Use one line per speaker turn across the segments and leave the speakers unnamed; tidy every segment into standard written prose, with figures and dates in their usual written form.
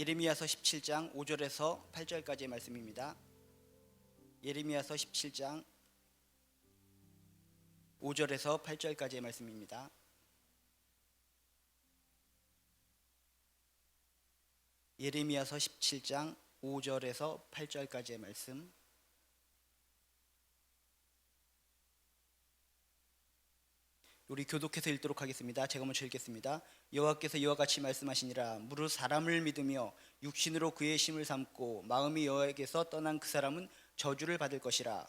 예레미야서 17장 5절에서 8절까지의 말씀입니다. 예레미야서 17장 5절에서 8절까지의 말씀입니다. 예레미야서 17장 5절에서 8절까지의 말씀. 우리 교독해서 읽도록 하겠습니다. 제가 먼저 읽겠습니다. 여호와께서 이와 같이 말씀하시니라. 무릇 사람을 믿으며 육신으로 그의 힘을 삼고 마음이 여호와에게서 떠난 그 사람은 저주를 받을 것이라.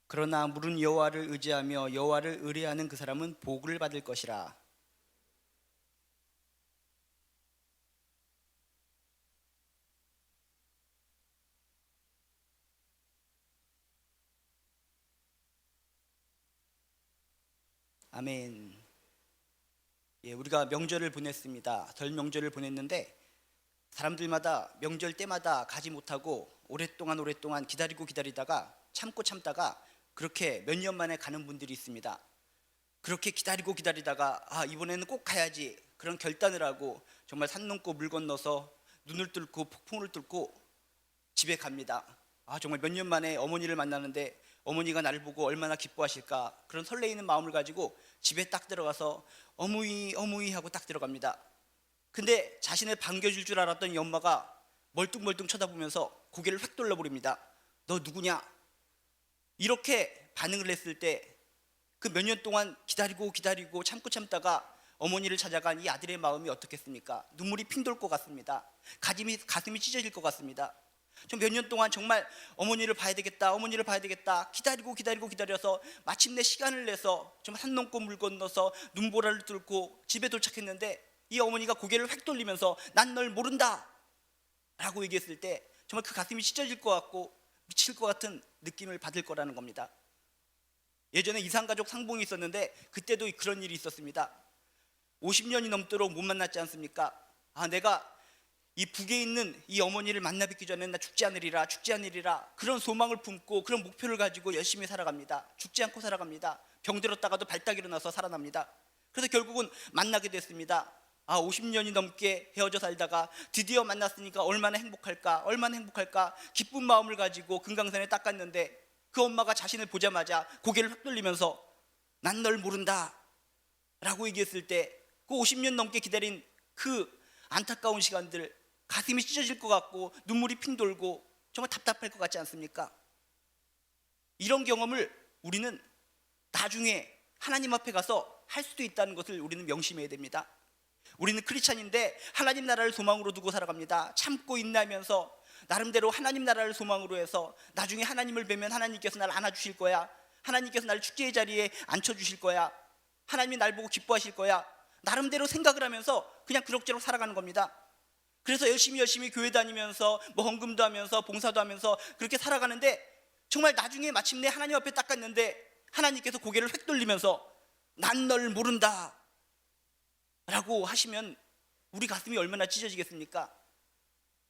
그러나 물은 여호와를 의지하며 여호와를 의뢰하는 그 사람은 복을 받을 것이라. 아멘. 우리가 명절을 보냈습니다. 설 명절을 보냈는데 사람들마다 명절 때마다 가지 못하고 오랫동안 기다리다가 참다가 그렇게 몇 년 만에 가는 분들이 있습니다. 그렇게 기다리다가 이번에는 꼭 가야지 그런 결단을 하고 정말 산 넘고 물 건너서 눈을 뚫고 폭풍을 뚫고 집에 갑니다. 정말 몇 년 만에 어머니를 만나는데 어머니가 나를 보고 얼마나 기뻐하실까, 그런 설레이는 마음을 가지고 집에 딱 들어가서 어무이 하고 딱 들어갑니다. 근데 자신을 반겨줄 줄 알았던 이 엄마가 멀뚱멀뚱 쳐다보면서 고개를 획 돌려버립니다. 너 누구냐? 이렇게 반응을 했을 때 그 몇 년 동안 기다리고 참다가 어머니를 찾아간 이 아들의 마음이 어떻겠습니까? 눈물이 핑 돌 것 같습니다. 가슴이 찢어질 것 같습니다. 좀 몇 년 동안 정말 어머니를 봐야 되겠다 기다려서 마침내 시간을 내서 좀 산 넘고 물 건너서 눈보라를 뚫고 집에 도착했는데 이 어머니가 고개를 획 돌리면서 난 널 모른다 라고 얘기했을 때 정말 그 가슴이 찢어질 것 같고 미칠 것 같은 느낌을 받을 거라는 겁니다. 예전에 이산가족 상봉이 있었는데 그때도 그런 일이 있었습니다. 50년이 넘도록 못 만났지 않습니까? 내가 이 북에 있는 이 어머니를 만나 뵙기 전에 나 죽지 않으리라 그런 소망을 품고 그런 목표를 가지고 열심히 살아갑니다. 죽지 않고 살아갑니다. 병들었다가도 발딱 일어나서 살아납니다. 그래서 결국은 만나게 됐습니다. 50년이 넘게 헤어져 살다가 드디어 만났으니까 얼마나 행복할까 기쁜 마음을 가지고 금강산에 딱 갔는데 그 엄마가 자신을 보자마자 고개를 확 돌리면서 난 널 모른다 라고 얘기했을 때 그 50년 넘게 기다린 그 안타까운 시간들, 가슴이 찢어질 것 같고 눈물이 핑 돌고 정말 답답할 것 같지 않습니까? 이런 경험을 우리는 나중에 하나님 앞에 가서 할 수도 있다는 것을 우리는 명심해야 됩니다. 우리는 크리스찬인데 하나님 나라를 소망으로 두고 살아갑니다. 참고 인내하면서 나름대로 하나님 나라를 소망으로 해서 나중에 하나님을 뵈면 하나님께서 나를 안아주실 거야, 하나님께서 나를 축제의 자리에 앉혀주실 거야, 하나님이 날 보고 기뻐하실 거야, 나름대로 생각을 하면서 그냥 그럭저럭 살아가는 겁니다. 그래서 열심히 교회 다니면서 헌금도 하면서 봉사도 하면서 그렇게 살아가는데 정말 나중에 마침내 하나님 앞에 딱 갔는데 하나님께서 고개를 획 돌리면서 난 널 모른다 라고 하시면 우리 가슴이 얼마나 찢어지겠습니까?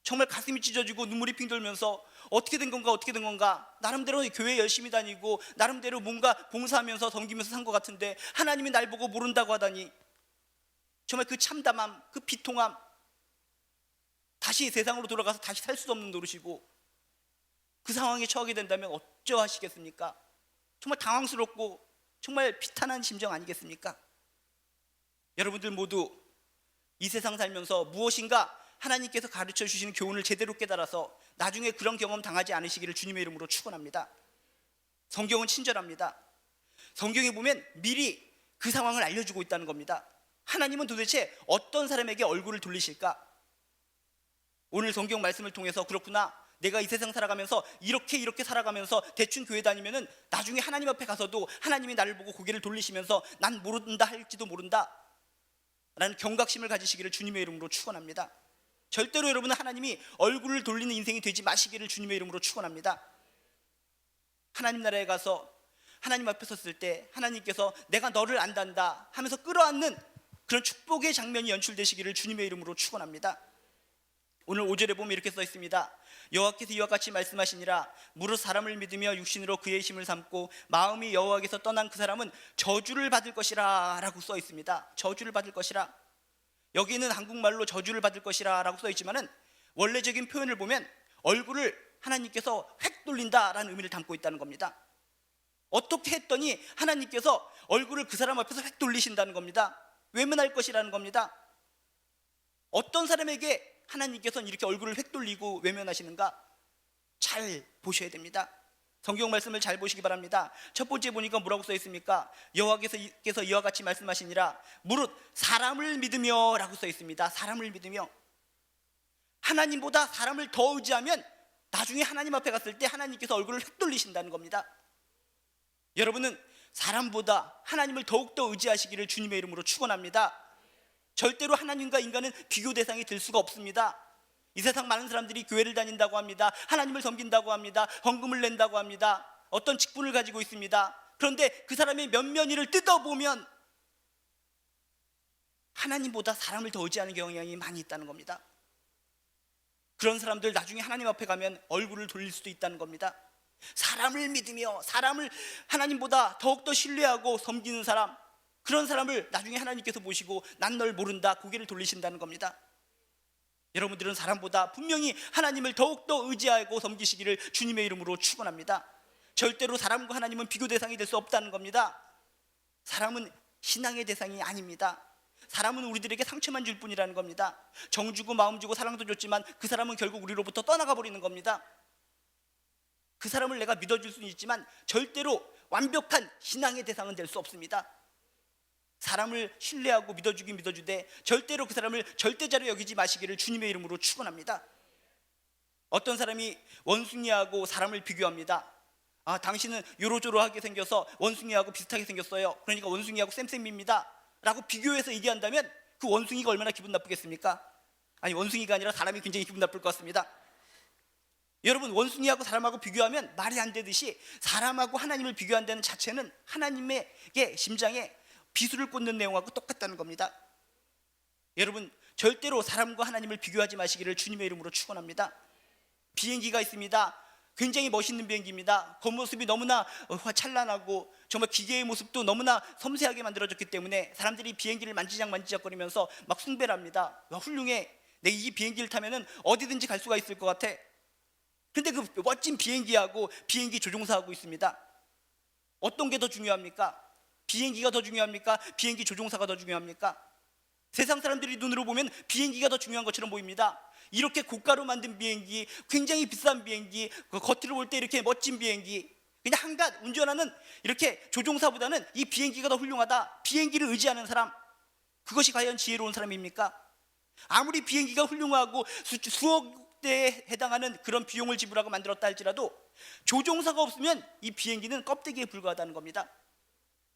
정말 가슴이 찢어지고 눈물이 핑 돌면서 어떻게 된 건가 나름대로 교회 열심히 다니고 나름대로 뭔가 봉사하면서 섬기면서 산 것 같은데 하나님이 날 보고 모른다고 하다니 정말 그 참담함, 그 비통함, 다시 세상으로 돌아가서 다시 살 수 없는 노릇이고 그 상황에 처하게 된다면 어쩌하시겠습니까? 정말 당황스럽고 정말 비탄한 심정 아니겠습니까? 여러분들 모두 이 세상 살면서 무엇인가 하나님께서 가르쳐 주시는 교훈을 제대로 깨달아서 나중에 그런 경험 당하지 않으시기를 주님의 이름으로 축원합니다. 성경은 친절합니다. 성경에 보면 미리 그 상황을 알려주고 있다는 겁니다. 하나님은 도대체 어떤 사람에게 얼굴을 돌리실까? 오늘 성경 말씀을 통해서 그렇구나, 내가 이 세상 살아가면서 이렇게 살아가면서 대충 교회 다니면은 나중에 하나님 앞에 가서도 하나님이 나를 보고 고개를 돌리시면서 난 모른다 할지도 모른다 라는 경각심을 가지시기를 주님의 이름으로 축원합니다. 절대로 여러분은 하나님이 얼굴을 돌리는 인생이 되지 마시기를 주님의 이름으로 축원합니다. 하나님 나라에 가서 하나님 앞에 섰을 때 하나님께서 내가 너를 안단다 하면서 끌어안는 그런 축복의 장면이 연출되시기를 주님의 이름으로 축원합니다. 오늘 5절에 보면 이렇게 써 있습니다. 여호와께서 이와 같이 말씀하시니라. 무릇 사람을 믿으며 육신으로 그의 힘을 삼고 마음이 여호와께서 떠난 그 사람은 저주를 받을 것이라 라고 써 있습니다. 저주를 받을 것이라. 여기는 한국말로 저주를 받을 것이라 라고 써 있지만은 원래적인 표현을 보면 얼굴을 하나님께서 획 돌린다라는 의미를 담고 있다는 겁니다. 어떻게 했더니 하나님께서 얼굴을 그 사람 앞에서 획 돌리신다는 겁니다. 외면할 것이라는 겁니다. 어떤 사람에게 하나님께서는 이렇게 얼굴을 획 돌리고 외면하시는가? 잘 보셔야 됩니다. 성경 말씀을 잘 보시기 바랍니다. 첫 번째 보니까 뭐라고 써 있습니까? 여호와께서 이와 같이 말씀하시니라. 무릇 사람을 믿으며 라고 써 있습니다. 사람을 믿으며. 하나님보다 사람을 더 의지하면 나중에 하나님 앞에 갔을 때 하나님께서 얼굴을 획 돌리신다는 겁니다. 여러분은 사람보다 하나님을 더욱더 의지하시기를 주님의 이름으로 축원합니다. 절대로 하나님과 인간은 비교 대상이 될 수가 없습니다. 이 세상 많은 사람들이 교회를 다닌다고 합니다. 하나님을 섬긴다고 합니다. 헌금을 낸다고 합니다. 어떤 직분을 가지고 있습니다. 그런데 그 사람의 면면이를 뜯어보면 하나님보다 사람을 더 의지하는 경향이 많이 있다는 겁니다. 그런 사람들 나중에 하나님 앞에 가면 얼굴을 돌릴 수도 있다는 겁니다. 사람을 믿으며 사람을 하나님보다 더욱더 신뢰하고 섬기는 사람, 그런 사람을 나중에 하나님께서 보시고 난 널 모른다 고개를 돌리신다는 겁니다. 여러분들은 사람보다 분명히 하나님을 더욱더 의지하고 섬기시기를 주님의 이름으로 축원합니다. 절대로 사람과 하나님은 비교 대상이 될 수 없다는 겁니다. 사람은 신앙의 대상이 아닙니다. 사람은 우리들에게 상처만 줄 뿐이라는 겁니다. 정 주고 마음 주고 사랑도 줬지만 그 사람은 결국 우리로부터 떠나가 버리는 겁니다. 그 사람을 내가 믿어줄 수는 있지만 절대로 완벽한 신앙의 대상은 될 수 없습니다. 사람을 신뢰하고 믿어주긴 믿어주되 절대로 그 사람을 절대자로 여기지 마시기를 주님의 이름으로 축원합니다. 어떤 사람이 원숭이하고 사람을 비교합니다. 당신은 요로조로하게 생겨서 원숭이하고 비슷하게 생겼어요. 그러니까 원숭이하고 쌤쌤입니다 라고 비교해서 얘기한다면 그 원숭이가 얼마나 기분 나쁘겠습니까? 아니, 원숭이가 아니라 사람이 굉장히 기분 나쁠 것 같습니다. 여러분, 원숭이하고 사람하고 비교하면 말이 안 되듯이 사람하고 하나님을 비교한다는 자체는 하나님의 심장에 비수를 꽂는 내용하고 똑같다는 겁니다. 여러분, 절대로 사람과 하나님을 비교하지 마시기를 주님의 이름으로 축원합니다. 비행기가 있습니다. 굉장히 멋있는 비행기입니다. 겉모습이 너무나 찬란하고 정말 기계의 모습도 너무나 섬세하게 만들어졌기 때문에 사람들이 비행기를 만지작거리면서 막 숭배를 합니다. 와, 훌륭해. 내 이 비행기를 타면은 어디든지 갈 수가 있을 것 같아. 근데 그 멋진 비행기하고 비행기 조종사하고 있습니다. 어떤 게 더 중요합니까? 비행기가 더 중요합니까? 비행기 조종사가 더 중요합니까? 세상 사람들이 눈으로 보면 비행기가 더 중요한 것처럼 보입니다. 이렇게 고가로 만든 비행기, 굉장히 비싼 비행기, 겉으로 볼 때 이렇게 멋진 비행기, 그냥 한갓 운전하는 이렇게 조종사보다는 이 비행기가 더 훌륭하다. 비행기를 의지하는 사람, 그것이 과연 지혜로운 사람입니까? 아무리 비행기가 훌륭하고 수억 대에 해당하는 그런 비용을 지불하고 만들었다 할지라도 조종사가 없으면 이 비행기는 껍데기에 불과하다는 겁니다.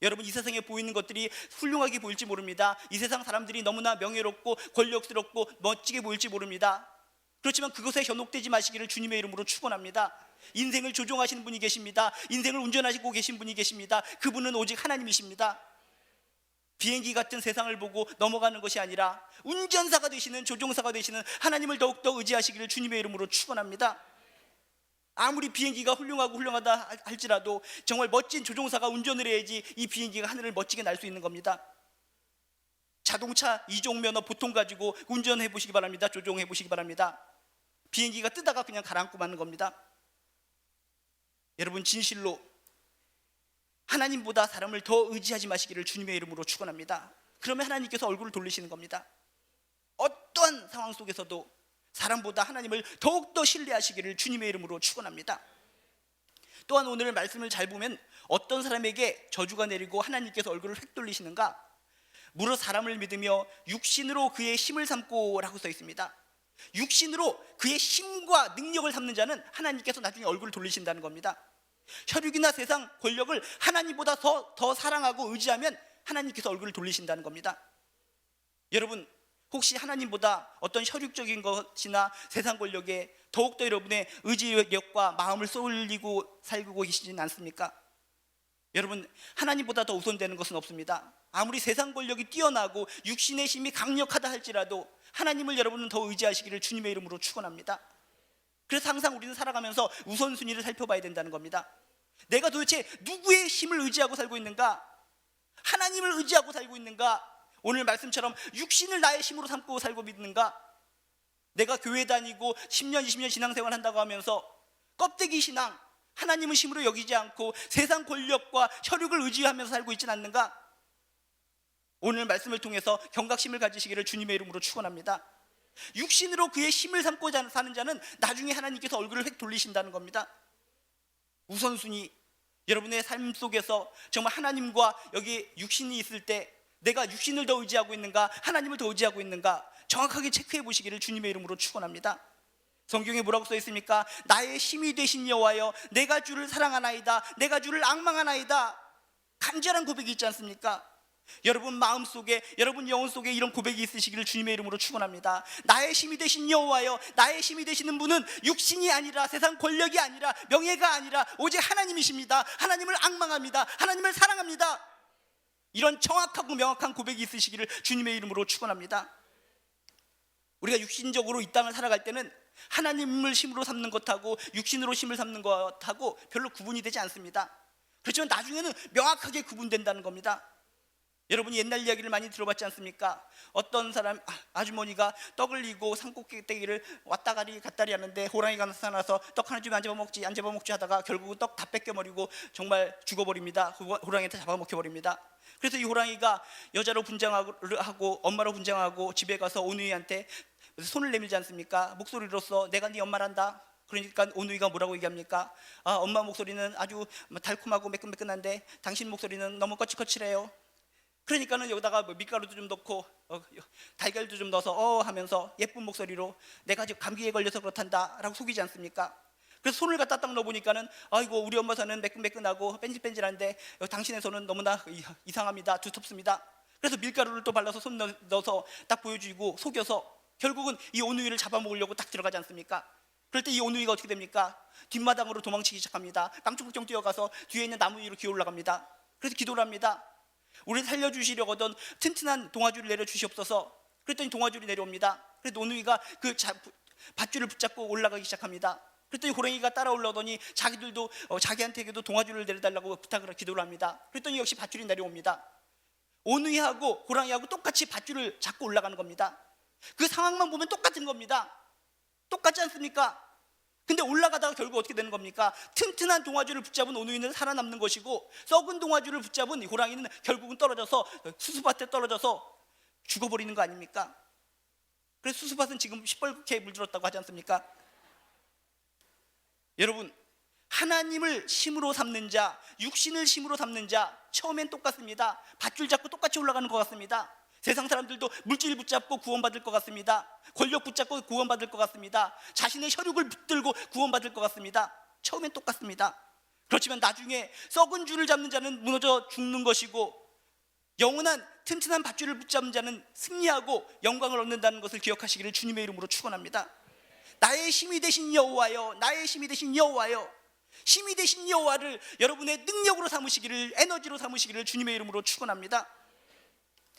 여러분, 이 세상에 보이는 것들이 훌륭하게 보일지 모릅니다. 이 세상 사람들이 너무나 명예롭고 권력스럽고 멋지게 보일지 모릅니다. 그렇지만 그것에 현혹되지 마시기를 주님의 이름으로 축원합니다. 인생을 조종하시는 분이 계십니다. 인생을 운전하시고 계신 분이 계십니다. 그분은 오직 하나님이십니다. 비행기 같은 세상을 보고 넘어가는 것이 아니라 운전사가 되시는, 조종사가 되시는 하나님을 더욱더 의지하시기를 주님의 이름으로 축원합니다. 아무리 비행기가 훌륭하다 할지라도 정말 멋진 조종사가 운전을 해야지 이 비행기가 하늘을 멋지게 날 수 있는 겁니다. 자동차 2종 면허 보통 가지고 운전해 보시기 바랍니다. 조종해 보시기 바랍니다. 비행기가 뜨다가 그냥 가라앉고 마는 겁니다. 여러분, 진실로 하나님보다 사람을 더 의지하지 마시기를 주님의 이름으로 축원합니다. 그러면 하나님께서 얼굴을 돌리시는 겁니다. 어떠한 상황 속에서도 사람보다 하나님을 더욱더 신뢰하시기를 주님의 이름으로 축원합니다. 또한 오늘 말씀을 잘 보면 어떤 사람에게 저주가 내리고 하나님께서 얼굴을 획 돌리시는가? 무릇 사람을 믿으며 육신으로 그의 힘을 삼고 라고 써 있습니다. 육신으로 그의 힘과 능력을 삼는 자는 하나님께서 나중에 얼굴을 돌리신다는 겁니다. 혈육이나 세상 권력을 하나님보다 더 사랑하고 의지하면 하나님께서 얼굴을 돌리신다는 겁니다. 여러분, 혹시 하나님보다 어떤 혈육적인 것이나 세상 권력에 더욱더 여러분의 의지력과 마음을 쏠리고 살고 계시지는 않습니까? 여러분, 하나님보다 더 우선되는 것은 없습니다. 아무리 세상 권력이 뛰어나고 육신의 힘이 강력하다 할지라도 하나님을 여러분은 더 의지하시기를 주님의 이름으로 축원합니다. 그래서 항상 우리는 살아가면서 우선순위를 살펴봐야 된다는 겁니다. 내가 도대체 누구의 힘을 의지하고 살고 있는가? 하나님을 의지하고 살고 있는가? 오늘 말씀처럼 육신을 나의 힘으로 삼고 살고 있는가? 내가 교회 다니고 10년 20년 신앙생활 한다고 하면서 껍데기 신앙, 하나님을 힘으로 여기지 않고 세상 권력과 혈육을 의지하면서 살고 있지는 않는가? 오늘 말씀을 통해서 경각심을 가지시기를 주님의 이름으로 축원합니다. 육신으로 그의 힘을 삼고 사는 자는 나중에 하나님께서 얼굴을 획 돌리신다는 겁니다. 우선순위, 여러분의 삶 속에서 정말 하나님과 여기 육신이 있을 때 내가 육신을 더 의지하고 있는가, 하나님을 더 의지하고 있는가 정확하게 체크해 보시기를 주님의 이름으로 축원합니다. 성경에 뭐라고 써 있습니까? 나의 힘이 되신 여호와여, 내가 주를 사랑하나이다, 내가 주를 앙망하나이다. 간절한 고백이 있지 않습니까? 여러분 마음속에, 여러분 영혼 속에 이런 고백이 있으시기를 주님의 이름으로 축원합니다. 나의 힘이 되신 여호와여, 나의 힘이 되시는 분은 육신이 아니라 세상 권력이 아니라 명예가 아니라 오직 하나님이십니다. 하나님을 앙망합니다. 하나님을 사랑합니다. 이런 정확하고 명확한 고백이 있으시기를 주님의 이름으로 축원합니다. 우리가 육신적으로 이 땅을 살아갈 때는 하나님을 힘으로 삼는 것하고 육신으로 힘을 삼는 것하고 별로 구분이 되지 않습니다. 그렇지만 나중에는 명확하게 구분된다는 겁니다. 여러분이 옛날 이야기를 많이 들어봤지 않습니까? 어떤 사람 아주머니가 떡을 이고 산꼭대기를 왔다가리 갔다리 하는데 호랑이가 나타나서 떡 하나 주면 안 잡아먹지 안 잡아먹지 하다가 결국은 떡 다 뺏겨버리고 정말 죽어버립니다. 호랑이한테 잡아먹혀버립니다. 그래서 이 호랑이가 여자로 분장하고 엄마로 분장하고 집에 가서 오누이한테 손을 내밀지 않습니까? 목소리로서 내가 네 엄마란다. 그러니까 오누이가 뭐라고 얘기합니까? 엄마 목소리는 아주 달콤하고 매끈매끈한데 당신 목소리는 너무 거칠거칠해요. 그러니까는 여기다가 밀가루도 좀 넣고 달걀도 좀 넣어서 하면서 예쁜 목소리로 내가 지금 감기에 걸려서 그렇단다 라고 속이지 않습니까? 그래서 손을 갖다 딱 넣어보니까는 아이고 우리 엄마 손은 매끈매끈하고 뺀질뺀질한데 당신의 손은 너무나 이상합니다, 두텁습니다. 그래서 밀가루를 또 발라서 손 넣어서 딱 보여주고 속여서 결국은 이 오누이를 잡아먹으려고 딱 들어가지 않습니까? 그럴 때 이 오누이가 어떻게 됩니까? 뒷마당으로 도망치기 시작합니다. 깡충깡충 뛰어가서 뒤에 있는 나무 위로 기어 올라갑니다. 그래서 기도를 합니다. 우리를 살려주시려거든 튼튼한 동아줄을 내려주시옵소서. 그랬더니 동아줄이 내려옵니다. 그래서 오누이가 그 밧줄을 붙잡고 올라가기 시작합니다. 그랬더니 호랑이가 따라 올라오더니 자기들도 자기한테도 동아줄을 내려달라고 부탁을 기도를 합니다. 그랬더니 역시 밧줄이 내려옵니다. 오누이하고 호랑이하고 똑같이 밧줄을 잡고 올라가는 겁니다. 그 상황만 보면 똑같은 겁니다. 똑같지 않습니까? 근데 올라가다가 결국 어떻게 되는 겁니까? 튼튼한 동아줄을 붙잡은 오누이는 살아남는 것이고 썩은 동아줄을 붙잡은 이 호랑이는 결국은 떨어져서 수수밭에 떨어져서 죽어버리는 거 아닙니까? 그래서 수수밭은 지금 시뻘겋게 물들었다고 하지 않습니까? 여러분, 하나님을 힘으로 삼는 자, 육신을 힘으로 삼는 자 처음엔 똑같습니다. 밧줄 잡고 똑같이 올라가는 것 같습니다. 세상 사람들도 물질 붙잡고 구원받을 것 같습니다. 권력 붙잡고 구원받을 것 같습니다. 자신의 혈육을 붙들고 구원받을 것 같습니다. 처음엔 똑같습니다. 그렇지만 나중에 썩은 줄을 잡는 자는 무너져 죽는 것이고 영원한 튼튼한 밧줄을 붙잡는 자는 승리하고 영광을 얻는다는 것을 기억하시기를 주님의 이름으로 축원합니다. 나의 힘이 되신 여호와여, 나의 힘이 되신 여호와여, 힘이 되신 여호와를 여러분의 능력으로 삼으시기를, 에너지로 삼으시기를 주님의 이름으로 축원합니다.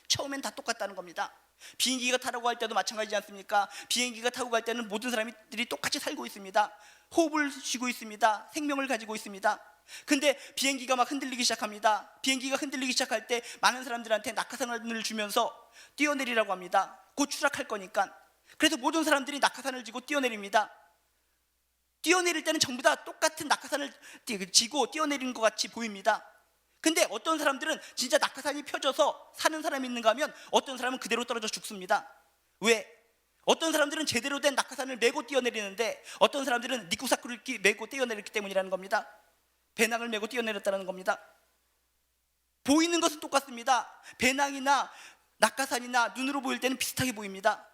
처음엔 다 똑같다는 겁니다. 비행기가 타라고 할 때도 마찬가지지 않습니까? 비행기가 타고 갈 때는 모든 사람들이 똑같이 살고 있습니다. 호흡을 쉬고 있습니다. 생명을 가지고 있습니다. 근데 비행기가 막 흔들리기 시작합니다. 비행기가 흔들리기 시작할 때 많은 사람들한테 낙하산을 주면서 뛰어내리라고 합니다. 곧 추락할 거니까. 그래서 모든 사람들이 낙하산을 지고 뛰어내립니다. 뛰어내릴 때는 전부 다 똑같은 낙하산을 지고 뛰어내리는 것 같이 보입니다. 근데 어떤 사람들은 진짜 낙하산이 펴져서 사는 사람이 있는가 하면 어떤 사람은 그대로 떨어져 죽습니다. 왜? 어떤 사람들은 제대로 된 낙하산을 메고 뛰어내리는데 어떤 사람들은 니꾸사쿠를 메고 뛰어내렸기 때문이라는 겁니다. 배낭을 메고 뛰어내렸다는 겁니다. 보이는 것은 똑같습니다. 배낭이나 낙하산이나 눈으로 보일 때는 비슷하게 보입니다.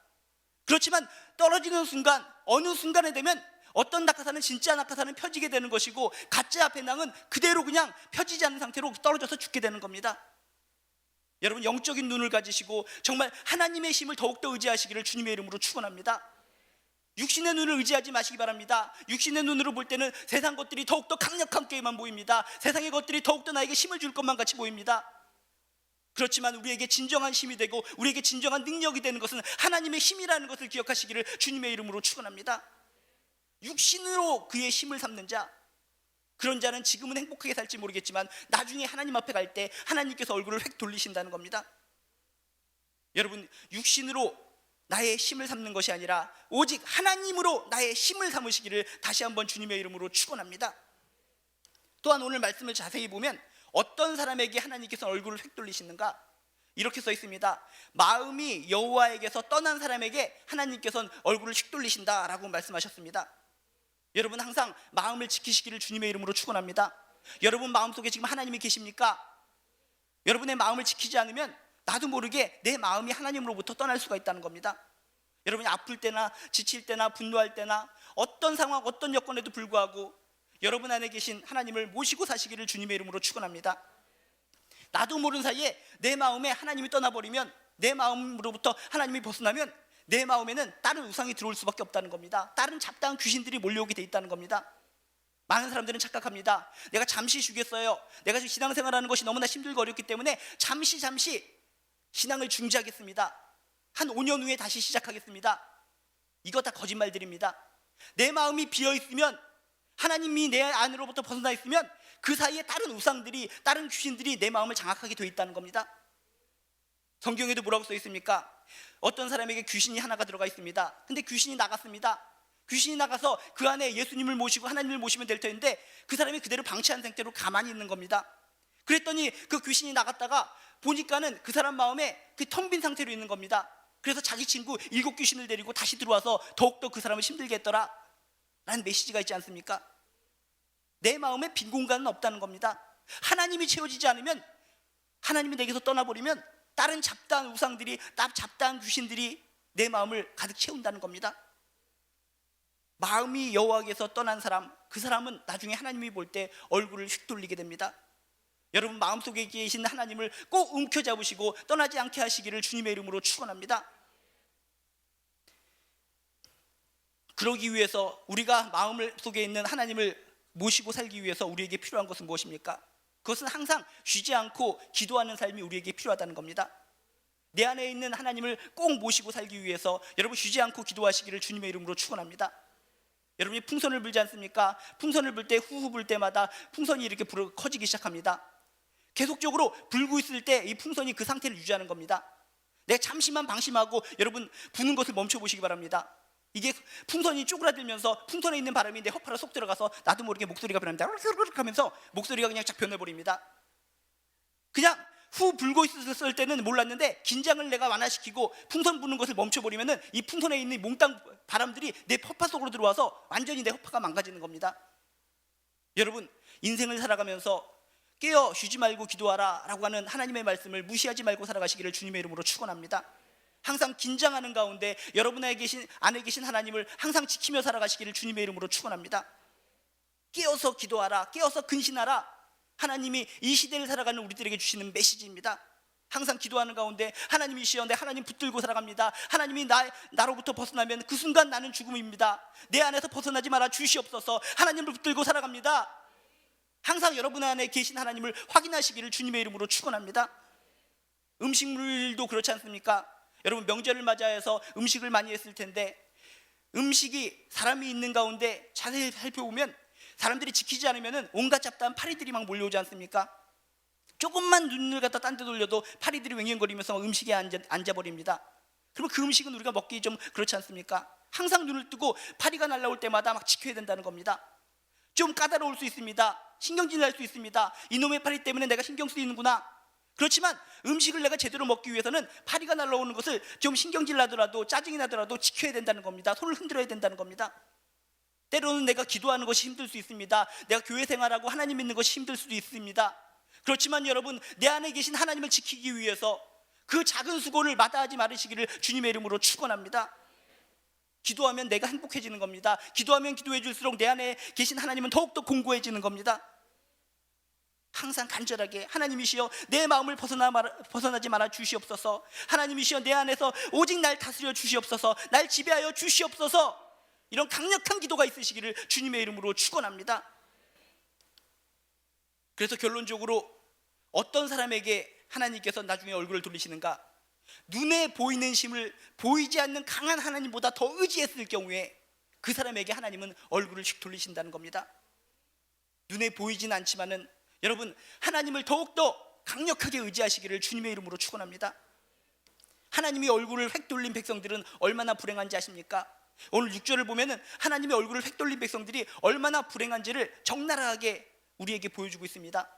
그렇지만 떨어지는 순간, 어느 순간에 되면 어떤 낙하산은 진짜 낙하산은 펴지게 되는 것이고 가짜 배낭은 그대로 그냥 펴지지 않는 상태로 떨어져서 죽게 되는 겁니다. 여러분, 영적인 눈을 가지시고 정말 하나님의 힘을 더욱더 의지하시기를 주님의 이름으로 축원합니다. 육신의 눈을 의지하지 마시기 바랍니다. 육신의 눈으로 볼 때는 세상 것들이 더욱더 강력한 게만 보입니다. 세상의 것들이 더욱더 나에게 힘을 줄 것만 같이 보입니다. 그렇지만 우리에게 진정한 힘이 되고 우리에게 진정한 능력이 되는 것은 하나님의 힘이라는 것을 기억하시기를 주님의 이름으로 축원합니다. 육신으로 그의 힘을 삼는 자, 그런 자는 지금은 행복하게 살지 모르겠지만 나중에 하나님 앞에 갈 때 하나님께서 얼굴을 획 돌리신다는 겁니다. 여러분, 육신으로 나의 힘을 삼는 것이 아니라 오직 하나님으로 나의 힘을 삼으시기를 다시 한번 주님의 이름으로 축원합니다. 또한 오늘 말씀을 자세히 보면 어떤 사람에게 하나님께서 얼굴을 획 돌리시는가? 이렇게 써 있습니다. 마음이 여호와에게서 떠난 사람에게 하나님께서는 얼굴을 휙 돌리신다라고 말씀하셨습니다. 여러분, 항상 마음을 지키시기를 주님의 이름으로 축원합니다. 여러분 마음속에 지금 하나님이 계십니까? 여러분의 마음을 지키지 않으면 나도 모르게 내 마음이 하나님으로부터 떠날 수가 있다는 겁니다. 여러분이 아플 때나 지칠 때나 분노할 때나 어떤 상황, 어떤 여건에도 불구하고 여러분 안에 계신 하나님을 모시고 사시기를 주님의 이름으로 축원합니다. 나도 모르는 사이에 내 마음에 하나님이 떠나버리면, 내 마음으로부터 하나님이 벗어나면 내 마음에는 다른 우상이 들어올 수밖에 없다는 겁니다. 다른 잡다한 귀신들이 몰려오게 돼 있다는 겁니다. 많은 사람들은 착각합니다. 내가 잠시 쉬겠어요. 내가 지금 신앙생활하는 것이 너무나 힘들고 어렵기 때문에 잠시 신앙을 중지하겠습니다. 한 5년 후에 다시 시작하겠습니다. 이거 다 거짓말들입니다. 내 마음이 비어있으면, 하나님이 내 안으로부터 벗어나 있으면 그 사이에 다른 우상들이, 다른 귀신들이 내 마음을 장악하게 돼 있다는 겁니다. 성경에도 뭐라고 써 있습니까? 어떤 사람에게 귀신이 하나가 들어가 있습니다. 근데 귀신이 나갔습니다. 귀신이 나가서 그 안에 예수님을 모시고 하나님을 모시면 될 텐데 그 사람이 그대로 방치한 상태로 가만히 있는 겁니다. 그랬더니 그 귀신이 나갔다가 보니까는 그 사람 마음에 그 텅 빈 상태로 있는 겁니다. 그래서 자기 친구 7 귀신을 데리고 다시 들어와서 더욱더 그 사람을 힘들게 했더라 라는 메시지가 있지 않습니까? 내 마음에 빈 공간은 없다는 겁니다. 하나님이 채워지지 않으면, 하나님이 내게서 떠나버리면 다른 잡다한 우상들이, 잡다한 귀신들이 내 마음을 가득 채운다는 겁니다. 마음이 여호와에게서 떠난 사람, 그 사람은 나중에 하나님이 볼 때 얼굴을 휙 돌리게 됩니다. 여러분 마음속에 계신 하나님을 꼭 움켜잡으시고 떠나지 않게 하시기를 주님의 이름으로 축원합니다. 그러기 위해서, 우리가 마음 속에 있는 하나님을 모시고 살기 위해서 우리에게 필요한 것은 무엇입니까? 그것은 항상 쉬지 않고 기도하는 삶이 우리에게 필요하다는 겁니다. 내 안에 있는 하나님을 꼭 모시고 살기 위해서 여러분 쉬지 않고 기도하시기를 주님의 이름으로 축원합니다. 여러분이 풍선을 불지 않습니까? 풍선을 불 때, 후후 불 때마다 풍선이 이렇게 커지기 시작합니다. 계속적으로 불고 있을 때 이 풍선이 그 상태를 유지하는 겁니다. 내가 잠시만 방심하고 여러분 부는 것을 멈춰보시기 바랍니다. 이게 풍선이 쪼그라들면서 풍선에 있는 바람이 내 허파로 쏙 들어가서 나도 모르게 목소리가 변합니다. 하면서 목소리가 그냥 쫙 변해버립니다. 그냥 후 불고 있었을 때는 몰랐는데 긴장을 내가 완화시키고 풍선 부는 것을 멈춰버리면은 이 풍선에 있는 몽땅 바람들이 내 허파 속으로 들어와서 완전히 내 허파가 망가지는 겁니다. 여러분 인생을 살아가면서 깨어 쉬지 말고 기도하라 라고 하는 하나님의 말씀을 무시하지 말고 살아가시기를 주님의 이름으로 축원합니다. 항상 긴장하는 가운데 여러분 안에 계신 하나님을 항상 지키며 살아가시기를 주님의 이름으로 축원합니다. 깨어서 기도하라, 깨어서 근신하라, 하나님이 이 시대를 살아가는 우리들에게 주시는 메시지입니다. 항상 기도하는 가운데 하나님이시여 내 하나님 붙들고 살아갑니다. 하나님이 나로부터 벗어나면 그 순간 나는 죽음입니다. 내 안에서 벗어나지 마라 주시옵소서. 하나님을 붙들고 살아갑니다. 항상 여러분 안에 계신 하나님을 확인하시기를 주님의 이름으로 축원합니다. 음식물도 그렇지 않습니까? 여러분 명절을 맞이해서 음식을 많이 했을 텐데 음식이 사람이 있는 가운데 자세히 살펴보면 사람들이 지키지 않으면 온갖 잡다한 파리들이 막 몰려오지 않습니까? 조금만 눈을 갖다 딴 데 돌려도 파리들이 왱왱거리면서 음식에 앉아버립니다. 그러면 그 음식은 우리가 먹기 좀 그렇지 않습니까? 항상 눈을 뜨고 파리가 날아올 때마다 막 지켜야 된다는 겁니다. 좀 까다로울 수 있습니다. 신경질 날 수 있습니다. 이놈의 파리 때문에 내가 신경 쓰이는구나. 그렇지만 음식을 내가 제대로 먹기 위해서는 파리가 날아오는 것을 좀 신경질 나더라도 짜증이 나더라도 지켜야 된다는 겁니다. 손을 흔들어야 된다는 겁니다. 때로는 내가 기도하는 것이 힘들 수 있습니다. 내가 교회 생활하고 하나님 믿는 것이 힘들 수도 있습니다. 그렇지만 여러분 내 안에 계신 하나님을 지키기 위해서 그 작은 수고를 마다하지 말으시기를 주님의 이름으로 축원합니다. 기도하면 내가 행복해지는 겁니다. 기도하면 기도해 줄수록 내 안에 계신 하나님은 더욱더 공고해지는 겁니다. 항상 간절하게 하나님이시여 내 마음을 벗어나지 말아 주시옵소서. 하나님이시여 내 안에서 오직 날 다스려 주시옵소서. 날 지배하여 주시옵소서. 이런 강력한 기도가 있으시기를 주님의 이름으로 축원합니다. 그래서 결론적으로 어떤 사람에게 하나님께서 나중에 얼굴을 돌리시는가? 눈에 보이는 힘을 보이지 않는 강한 하나님보다 더 의지했을 경우에 그 사람에게 하나님은 얼굴을 휙 돌리신다는 겁니다. 눈에 보이진 않지만은 여러분, 하나님을 더욱더 강력하게 의지하시기를 주님의 이름으로 축원합니다. 하나님이 얼굴을 획 돌린 백성들은 얼마나 불행한지 아십니까? 오늘 6절을 보면은 하나님의 얼굴을 획 돌린 백성들이 얼마나 불행한지를 적나라하게 우리에게 보여주고 있습니다.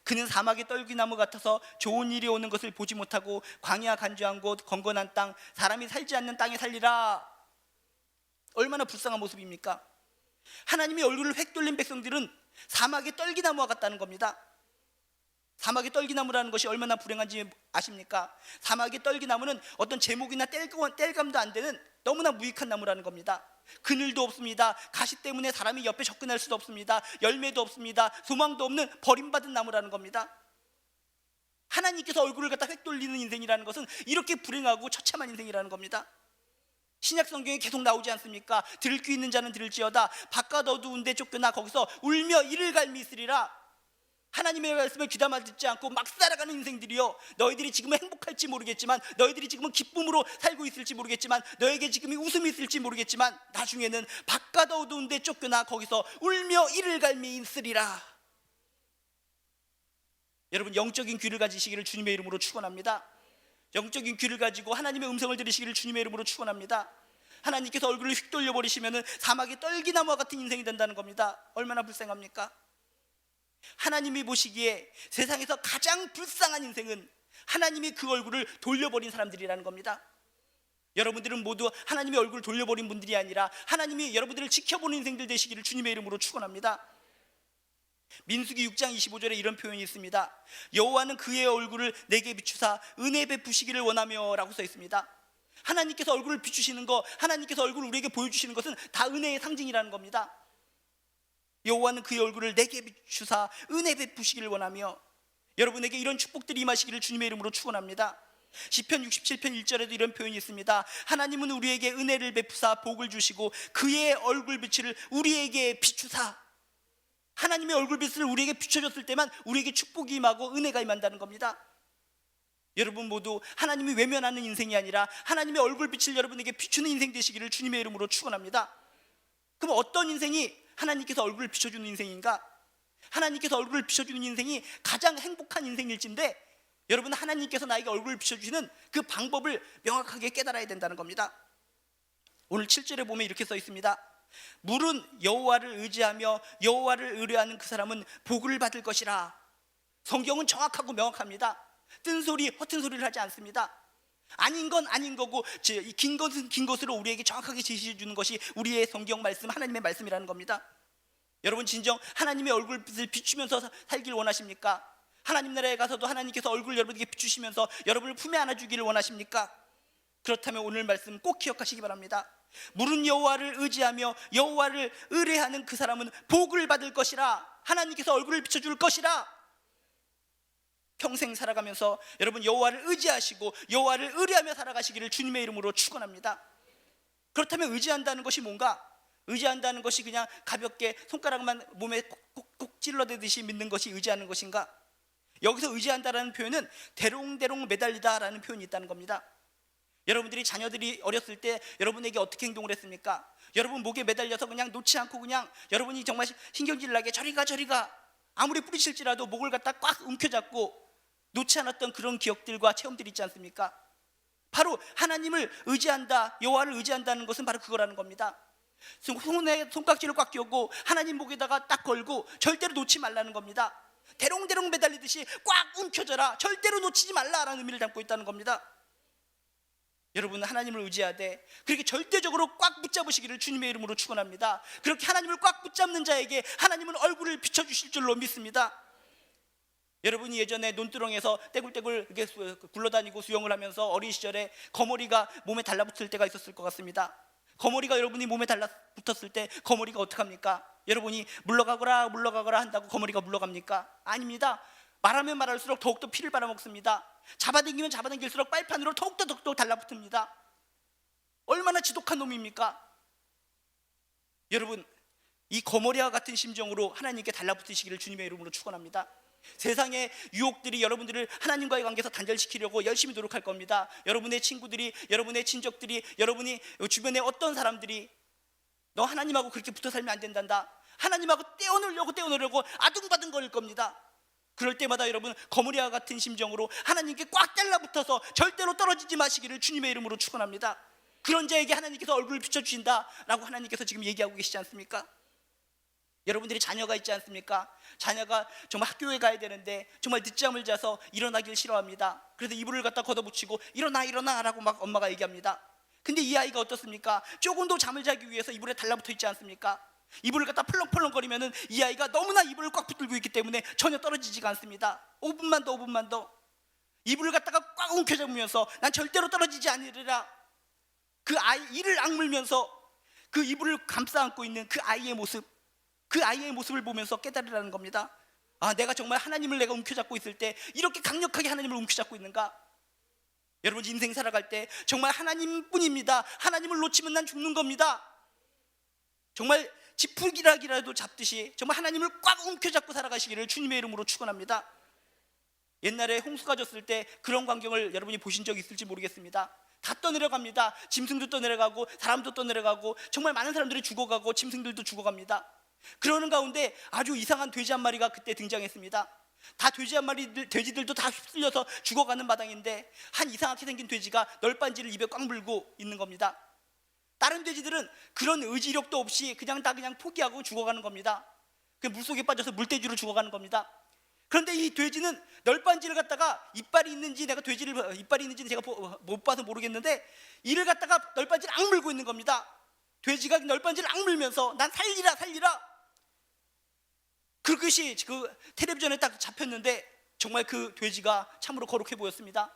그는 사막의 떨기나무 같아서 좋은 일이 오는 것을 보지 못하고 광야 간주한 곳 건건한 땅 사람이 살지 않는 땅에 살리라. 얼마나 불쌍한 모습입니까? 하나님의 얼굴을 획 돌린 백성들은 사막의 떨기나무와 같다는 겁니다. 사막의 떨기나무라는 것이 얼마나 불행한지 아십니까? 사막의 떨기나무는 어떤 제목이나 뗄감도 안 되는 너무나 무익한 나무라는 겁니다. 그늘도 없습니다. 가시 때문에 사람이 옆에 접근할 수도 없습니다. 열매도 없습니다. 소망도 없는 버림받은 나무라는 겁니다. 하나님께서 얼굴을 갖다 획 돌리는 인생이라는 것은 이렇게 불행하고 처참한 인생이라는 겁니다. 신약 성경에 계속 나오지 않습니까? 들을 귀 있는 자는 들을지어다. 바깥 어두운데 쫓겨나 거기서 울며 이를 갈미 있으리라. 하나님의 말씀을 귀담아 듣지 않고 막 살아가는 인생들이요, 너희들이 지금은 행복할지 모르겠지만, 너희들이 지금은 기쁨으로 살고 있을지 모르겠지만, 너에게 지금이 웃음이 있을지 모르겠지만, 나중에는 바깥 어두운데 쫓겨나 거기서 울며 이를 갈미 있으리라. 여러분, 영적인 귀를 가지시기를 주님의 이름으로 축원합니다. 영적인 귀를 가지고 하나님의 음성을 들으시기를 주님의 이름으로 축원합니다. 하나님께서 얼굴을 휙 돌려버리시면 사막의 떨기나무와 같은 인생이 된다는 겁니다. 얼마나 불쌍합니까? 하나님이 보시기에 세상에서 가장 불쌍한 인생은 하나님이 그 얼굴을 돌려버린 사람들이라는 겁니다. 여러분들은 모두 하나님의 얼굴을 돌려버린 분들이 아니라 하나님이 여러분들을 지켜보는 인생들 되시기를 주님의 이름으로 축원합니다. 민수기 6장 25절에 이런 표현이 있습니다. 여호와는 그의 얼굴을 내게 비추사 은혜 베푸시기를 원하며 라고 써 있습니다. 하나님께서 얼굴을 비추시는 거, 하나님께서 얼굴을 우리에게 보여주시는 것은 다 은혜의 상징이라는 겁니다. 여호와는 그의 얼굴을 내게 비추사 은혜 베푸시기를 원하며, 여러분에게 이런 축복들이 임하시기를 주님의 이름으로 축원합니다. 시편 67편 1절에도 이런 표현이 있습니다. 하나님은 우리에게 은혜를 베푸사 복을 주시고 그의 얼굴빛을 우리에게 비추사. 하나님의 얼굴빛을 우리에게 비춰줬을 때만 우리에게 축복이 임하고 은혜가 임한다는 겁니다. 여러분 모두 하나님이 외면하는 인생이 아니라 하나님의 얼굴빛을 여러분에게 비추는 인생 되시기를 주님의 이름으로 축원합니다. 그럼 어떤 인생이 하나님께서 얼굴을 비춰주는 인생인가? 하나님께서 얼굴을 비춰주는 인생이 가장 행복한 인생일진데, 여러분 하나님께서 나에게 얼굴을 비춰주시는 그 방법을 명확하게 깨달아야 된다는 겁니다. 오늘 7절에 보면 이렇게 써 있습니다. 물은 여호와를 의지하며 여호와를 의뢰하는 그 사람은 복을 받을 것이라. 성경은 정확하고 명확합니다. 뜬소리 허튼 소리를 하지 않습니다. 아닌 건 아닌 거고 긴 것은 긴 것으로 우리에게 정확하게 제시해 주는 것이 우리의 성경 말씀, 하나님의 말씀이라는 겁니다. 여러분 진정 하나님의 얼굴빛을 비추면서 살길 원하십니까? 하나님 나라에 가서도 하나님께서 얼굴을 여러분에게 비추시면서 여러분을 품에 안아주기를 원하십니까? 그렇다면 오늘 말씀 꼭 기억하시기 바랍니다. 물은 여호와를 의지하며 여호와를 의뢰하는 그 사람은 복을 받을 것이라. 하나님께서 얼굴을 비춰줄 것이라. 평생 살아가면서 여러분 여호와를 의지하시고 여호와를 의뢰하며 살아가시기를 주님의 이름으로 축원합니다. 그렇다면 의지한다는 것이 뭔가? 의지한다는 것이 그냥 가볍게 손가락만 몸에 콕콕 찔러대듯이 믿는 것이 의지하는 것인가? 여기서 의지한다라는 표현은 대롱대롱 매달리다라는 표현이 있다는 겁니다. 여러분들이 자녀들이 어렸을 때 여러분에게 어떻게 행동을 했습니까? 여러분 목에 매달려서 그냥 놓지 않고 그냥 여러분이 정말 신경질 나게 저리 가 저리 가, 아무리 뿌리칠지라도 목을 갖다 꽉 움켜잡고 놓지 않았던 그런 기억들과 체험들이 있지 않습니까? 바로 하나님을 의지한다, 여호와를 의지한다는 것은 바로 그거라는 겁니다. 손에 손깍지를 꽉 껴고 하나님 목에다가 딱 걸고 절대로 놓지 말라는 겁니다. 대롱대롱 매달리듯이 꽉 움켜져라, 절대로 놓치지 말라라는 의미를 담고 있다는 겁니다. 여러분은 하나님을 의지하되 그렇게 절대적으로 꽉 붙잡으시기를 주님의 이름으로 축원합니다. 그렇게 하나님을 꽉 붙잡는 자에게 하나님은 얼굴을 비춰주실 줄로 믿습니다. 여러분이 예전에 논두렁에서 떼굴떼굴 이렇게 굴러다니고 수영을 하면서 어린 시절에 거머리가 몸에 달라붙을 때가 있었을 것 같습니다. 거머리가 여러분이 몸에 달라붙었을 때 거머리가 어떡합니까? 여러분이 물러가거라 물러가거라 한다고 거머리가 물러갑니까? 아닙니다. 말하면 말할수록 더욱더 피를 빨아먹습니다. 잡아당기면 잡아당길수록 빨판으로 더욱더 달라붙습니다. 얼마나 지독한 놈입니까? 여러분 이 거머리와 같은 심정으로 하나님께 달라붙으시기를 주님의 이름으로 축원합니다. 세상의 유혹들이 여러분들을 하나님과의 관계에서 단절시키려고 열심히 노력할 겁니다. 여러분의 친구들이, 여러분의 친족들이, 여러분이 주변에 어떤 사람들이 너 하나님하고 그렇게 붙어 살면 안 된단다. 하나님하고 떼어놓으려고 아둥바둥 거릴 겁니다. 그럴 때마다 여러분 거무리와 같은 심정으로 하나님께 꽉 달라붙어서 절대로 떨어지지 마시기를 주님의 이름으로 축원합니다. 그런 자에게 하나님께서 얼굴을 비춰주신다라고 하나님께서 지금 얘기하고 계시지 않습니까? 여러분들이 자녀가 있지 않습니까? 자녀가 정말 학교에 가야 되는데 정말 늦잠을 자서 일어나길 싫어합니다. 그래서 이불을 갖다 걷어붙이고 일어나 라고 막 엄마가 얘기합니다. 근데 이 아이가 어떻습니까? 조금 더 잠을 자기 위해서 이불에 달라붙어 있지 않습니까? 이불을 갖다 펄렁펄렁 거리면은 이 아이가 너무나 이불을 꽉 붙들고 있기 때문에 전혀 떨어지지가 않습니다. 5분만 더 이불을 갖다가 꽉 움켜잡으면서 난 절대로 떨어지지 않으리라. 그 아이 이를 악물면서 그 이불을 감싸 안고 있는 그 아이의 모습을 보면서 깨달으라는 겁니다. 아, 내가 정말 하나님을 내가 움켜잡고 있을 때 이렇게 강력하게 하나님을 움켜잡고 있는가? 여러분 인생 살아갈 때 정말 하나님뿐입니다. 하나님을 놓치면 난 죽는 겁니다. 정말 지푸기라기라도 잡듯이 정말 하나님을 꽉 움켜잡고 살아가시기를 주님의 이름으로 축원합니다. 옛날에 홍수가 졌을 때 그런 광경을 여러분이 보신 적 있을지 모르겠습니다. 다 떠내려갑니다. 짐승도 떠내려가고 사람도 떠내려가고 정말 많은 사람들이 죽어가고 짐승들도 죽어갑니다. 그러는 가운데 아주 이상한 돼지 한 마리가 그때 등장했습니다. 다 돼지들도 다 휩쓸려서 죽어가는 마당인데 한 이상하게 생긴 돼지가 널빤지를 입에 꽉 물고 있는 겁니다. 다른 돼지들은 그런 의지력도 없이 그냥 포기하고 죽어가는 겁니다. 그 물속에 빠져서 물돼지로 죽어가는 겁니다. 그런데 이 돼지는 널빤지를 갖다가 이빨이 있는지 제가 못 봐서 모르겠는데 이를 갖다가 널빤지를 악물고 있는 겁니다. 돼지가 널빤지를 악물면서 난 살리라. 그것이 그 텔레비전에 딱 잡혔는데 정말 그 돼지가 참으로 거룩해 보였습니다.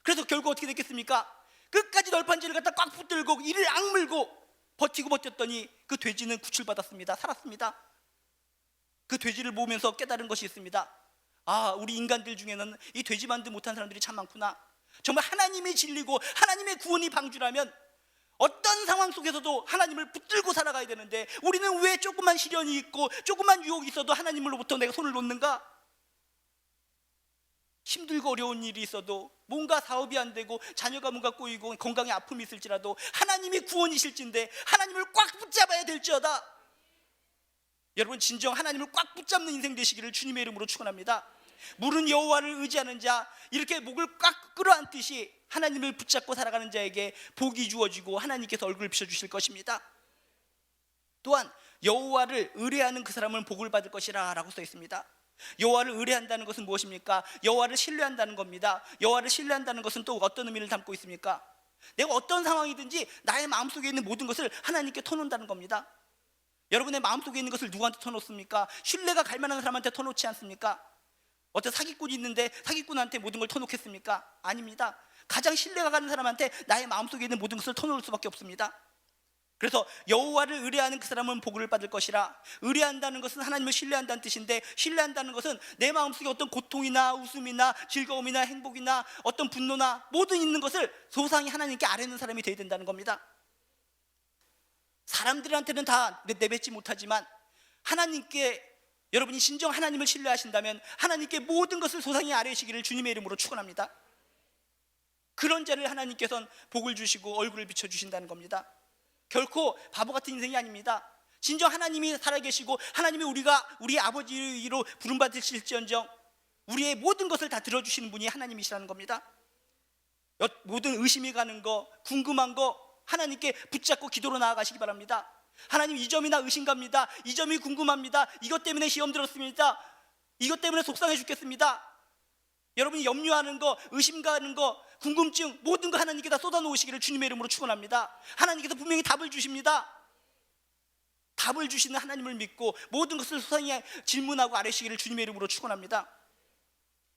그래서 결국 어떻게 됐겠습니까? 끝까지 널빤지를 갖다 꽉 붙들고 이를 악물고 버텼더니 그 돼지는 구출받았습니다. 살았습니다. 그 돼지를 보면서 깨달은 것이 있습니다. 아, 우리 인간들 중에는 이 돼지만도 못한 사람들이 참 많구나. 정말 하나님이 진리고 하나님의 구원이 방주라면 어떤 상황 속에서도 하나님을 붙들고 살아가야 되는데 우리는 왜 조그만 시련이 있고 조그만 유혹이 있어도 하나님으로부터 내가 손을 놓는가? 힘들고 어려운 일이 있어도 뭔가 사업이 안 되고 자녀가 뭔가 꼬이고 건강에 아픔이 있을지라도 하나님이 구원이실진데 하나님을 꽉 붙잡아야 될지어다. 여러분 진정 하나님을 꽉 붙잡는 인생 되시기를 주님의 이름으로 축원합니다. 물은 여호와를 의지하는 자, 이렇게 목을 꽉 끌어안듯이 하나님을 붙잡고 살아가는 자에게 복이 주어지고 하나님께서 얼굴을 비춰주실 것입니다. 또한 여호와를 의뢰하는 그 사람은 복을 받을 것이라 라고 써 있습니다. 여호와를 의뢰한다는 것은 무엇입니까? 여호와를 신뢰한다는 겁니다. 여호와를 신뢰한다는 것은 또 어떤 의미를 담고 있습니까? 내가 어떤 상황이든지 나의 마음속에 있는 모든 것을 하나님께 터놓는다는 겁니다. 여러분의 마음속에 있는 것을 누구한테 터놓습니까? 신뢰가 갈 만한 사람한테 터놓지 않습니까? 어떤 사기꾼이 있는데 사기꾼한테 모든 걸 터놓겠습니까? 아닙니다. 가장 신뢰가 가는 사람한테 나의 마음속에 있는 모든 것을 터놓을 수밖에 없습니다. 그래서 여호와를 의뢰하는 그 사람은 복을 받을 것이라. 의뢰한다는 것은 하나님을 신뢰한다는 뜻인데, 신뢰한다는 것은 내 마음속에 어떤 고통이나 웃음이나 즐거움이나 행복이나 어떤 분노나 모든 있는 것을 소상히 하나님께 아뢰는 사람이 되어야 된다는 겁니다. 사람들한테는 다 내뱉지 못하지만 하나님께, 여러분이 진정 하나님을 신뢰하신다면 하나님께 모든 것을 소상히 아뢰시기를 주님의 이름으로 축원합니다. 그런 자를 하나님께서는 복을 주시고 얼굴을 비춰주신다는 겁니다. 결코 바보 같은 인생이 아닙니다. 진정 하나님이 살아계시고 하나님이 우리의 아버지로 부름받으실지언정 우리의 모든 것을 다 들어주시는 분이 하나님이시라는 겁니다. 모든 의심이 가는 거, 궁금한 거 하나님께 붙잡고 기도로 나아가시기 바랍니다. 하나님, 이 점이 나 의심갑니다. 이 점이 궁금합니다. 이것 때문에 시험 들었습니다. 이것 때문에 속상해 죽겠습니다. 여러분이 염려하는 거, 의심 가는 거, 궁금증 모든 거 하나님께 다 쏟아놓으시기를 주님의 이름으로 축원합니다. 하나님께서 분명히 답을 주십니다. 답을 주시는 하나님을 믿고 모든 것을 소상히 질문하고 아뢰시기를 주님의 이름으로 축원합니다.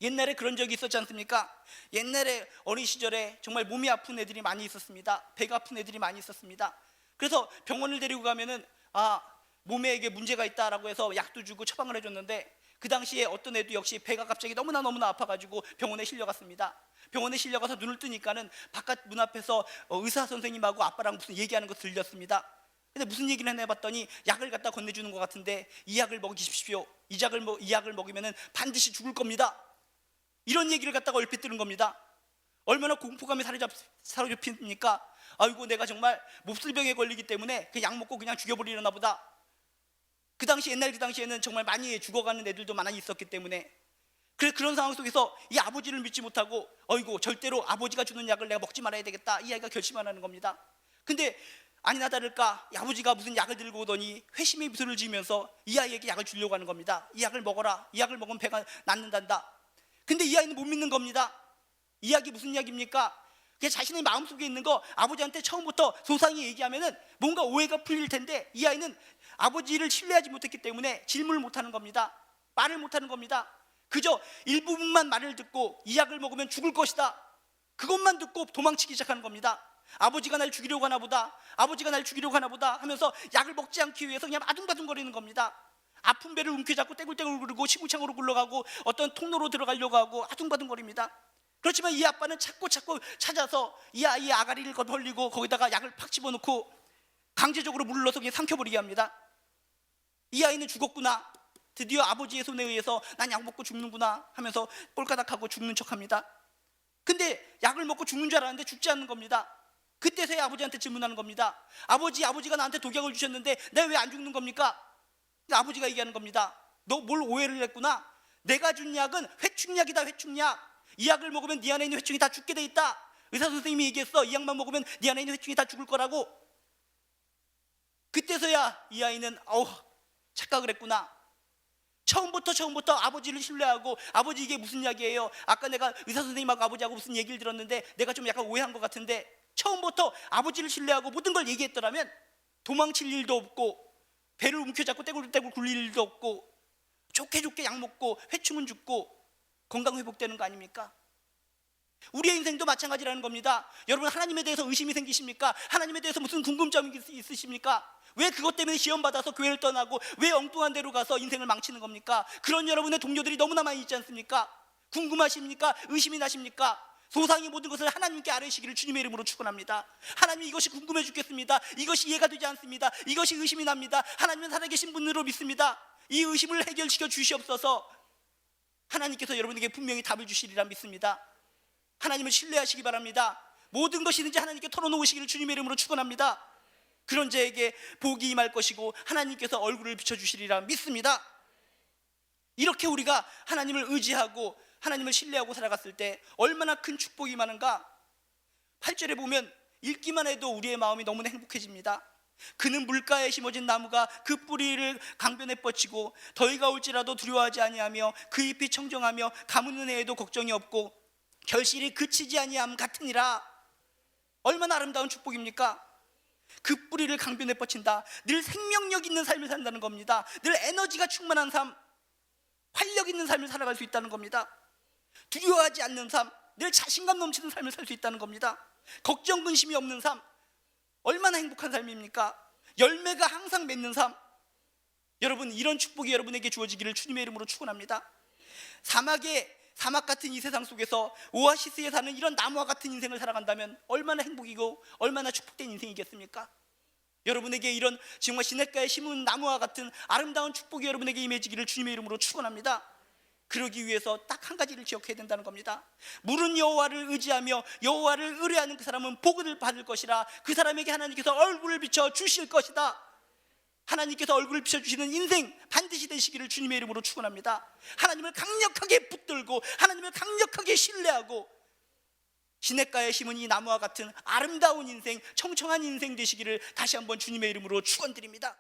옛날에 그런 적이 있었지 않습니까? 옛날에 어린 시절에 정말 몸이 아픈 애들이 많이 있었습니다. 배가 아픈 애들이 많이 있었습니다. 그래서 병원을 데리고 가면은 몸에 이게 문제가 있다라고 해서 약도 주고 처방을 해줬는데 그 당시에 어떤 애도 역시 배가 갑자기 너무나 아파가지고 병원에 실려갔습니다. 병원에 실려가서 눈을 뜨니까는 바깥 문 앞에서 의사 선생님하고 아빠랑 무슨 얘기하는 거 들렸습니다. 근데 무슨 얘기를 했나 해봤더니 약을 갖다 건네주는 것 같은데 이 약을 먹이십시오. 이 약을 먹이면은 반드시 죽을 겁니다. 이런 얘기를 갖다가 얼핏 들은 겁니다. 얼마나 공포감이 사로잡힙니까? 아이고 내가 정말 몹쓸병에 걸리기 때문에 그 약 먹고 그냥 죽여버리려나 보다. 그 당시 옛날 그 당시에는 정말 많이 죽어가는 애들도 많이 있었기 때문에 그런 상황 속에서 이 아버지를 믿지 못하고 어이구 절대로 아버지가 주는 약을 내가 먹지 말아야 되겠다, 이 아이가 결심하는 겁니다. 근데 아니나 다를까 이 아버지가 무슨 약을 들고 오더니 회심의 미소를 지으면서 이 아이에게 약을 주려고 하는 겁니다. 이 약을 먹어라, 이 약을 먹으면 배가 낫는단다. 근데 이 아이는 못 믿는 겁니다. 이 약이 무슨 약입니까? 그냥 자신의 마음속에 있는 거 아버지한테 처음부터 소상히 얘기하면은 뭔가 오해가 풀릴 텐데 이 아이는 아버지를 신뢰하지 못했기 때문에 질문을 못하는 겁니다. 말을 못하는 겁니다. 그저 일부분만 말을 듣고 이 약을 먹으면 죽을 것이다, 그것만 듣고 도망치기 시작하는 겁니다. 아버지가 날 죽이려고 하나 보다, 아버지가 날 죽이려고 하나 보다 하면서 약을 먹지 않기 위해서 그냥 아둥바둥거리는 겁니다. 아픈 배를 움켜잡고 떼굴떼굴 구르고 시궁창으로 굴러가고 어떤 통로로 들어가려고 하고 아둥바둥거립니다. 그렇지만 이 아빠는 자꾸 찾아서 이 아이의 아가리를 벌리고 거기다가 약을 팍 집어넣고 강제적으로 물을 넣어서 그냥 삼켜버리게 합니다. 이 아이는 죽었구나, 드디어 아버지의 손에 의해서 난 약 먹고 죽는구나 하면서 꼴까닥하고 죽는 척합니다. 근데 약을 먹고 죽는 줄 알았는데 죽지 않는 겁니다. 그때서야 아버지한테 질문하는 겁니다. 아버지가 나한테 독약을 주셨는데 내가 왜 안 죽는 겁니까? 아버지가 얘기하는 겁니다. 너 뭘 오해를 했구나. 내가 준 약은 회충약이다, 회충약. 이 약을 먹으면 네 안에 있는 회충이 다 죽게 돼 있다. 의사 선생님이 얘기했어. 이 약만 먹으면 네 안에 있는 회충이 다 죽을 거라고. 그때서야 이 아이는 착각을 했구나. 처음부터 아버지를 신뢰하고 아버지 이게 무슨 약이에요? 아까 내가 의사 선생님하고 아버지하고 무슨 얘기를 들었는데 내가 좀 약간 오해한 것 같은데, 처음부터 아버지를 신뢰하고 모든 걸 얘기했더라면 도망칠 일도 없고 배를 움켜잡고 떼굴떼굴 굴릴 일도 없고 좋게 약 먹고 회충은 죽고 건강 회복되는 거 아닙니까? 우리의 인생도 마찬가지라는 겁니다. 여러분, 하나님에 대해서 의심이 생기십니까? 하나님에 대해서 무슨 궁금점이 있으십니까? 왜 그것 때문에 시험 받아서 교회를 떠나고 왜 엉뚱한 데로 가서 인생을 망치는 겁니까? 그런 여러분의 동료들이 너무나 많이 있지 않습니까? 궁금하십니까? 의심이 나십니까? 소상히 모든 것을 하나님께 아뢰시기를 주님의 이름으로 축원합니다. 하나님, 이것이 궁금해 죽겠습니다. 이것이 이해가 되지 않습니다. 이것이 의심이 납니다. 하나님은 살아계신 분으로 믿습니다. 이 의심을 해결시켜 주시옵소서. 하나님께서 여러분에게 분명히 답을 주시리라 믿습니다. 하나님을 신뢰하시기 바랍니다. 모든 것이든지 하나님께 털어놓으시기를 주님의 이름으로 축원합니다. 그런 자에게 복이 임할 것이고 하나님께서 얼굴을 비춰주시리라 믿습니다. 이렇게 우리가 하나님을 의지하고 하나님을 신뢰하고 살아갔을 때 얼마나 큰 축복이 많은가. 8절에 보면 읽기만 해도 우리의 마음이 너무나 행복해집니다. 그는 물가에 심어진 나무가 그 뿌리를 강변에 뻗치고 더위가 올지라도 두려워하지 아니하며 그 잎이 청정하며 가뭄은 해에도 걱정이 없고 결실이 그치지 아니함 같으니라. 얼마나 아름다운 축복입니까? 그 뿌리를 강변에 뻗친다. 늘 생명력 있는 삶을 산다는 겁니다. 늘 에너지가 충만한 삶, 활력 있는 삶을 살아갈 수 있다는 겁니다. 두려워하지 않는 삶, 늘 자신감 넘치는 삶을 살 수 있다는 겁니다. 걱정 근심이 없는 삶, 얼마나 행복한 삶입니까? 열매가 항상 맺는 삶. 여러분, 이런 축복이 여러분에게 주어지기를 주님의 이름으로 축원합니다. 사막 같은 이 세상 속에서 오아시스에 사는 이런 나무와 같은 인생을 살아간다면 얼마나 행복이고 얼마나 축복된 인생이겠습니까? 여러분에게 이런 정말 시냇가에 심은 나무와 같은 아름다운 축복이 여러분에게 임해지기를 주님의 이름으로 축원합니다. 그러기 위해서 딱 한 가지를 기억해야 된다는 겁니다. 물은 여호와를 의지하며 여호와를 의뢰하는 그 사람은 복을 받을 것이라. 그 사람에게 하나님께서 얼굴을 비춰 주실 것이다. 하나님께서 얼굴을 비춰주시는 인생 반드시 되시기를 주님의 이름으로 축원합니다. 하나님을 강력하게 붙들고 하나님을 강력하게 신뢰하고 시냇가에 심은 이 나무와 같은 아름다운 인생, 청청한 인생 되시기를 다시 한번 주님의 이름으로 축원드립니다.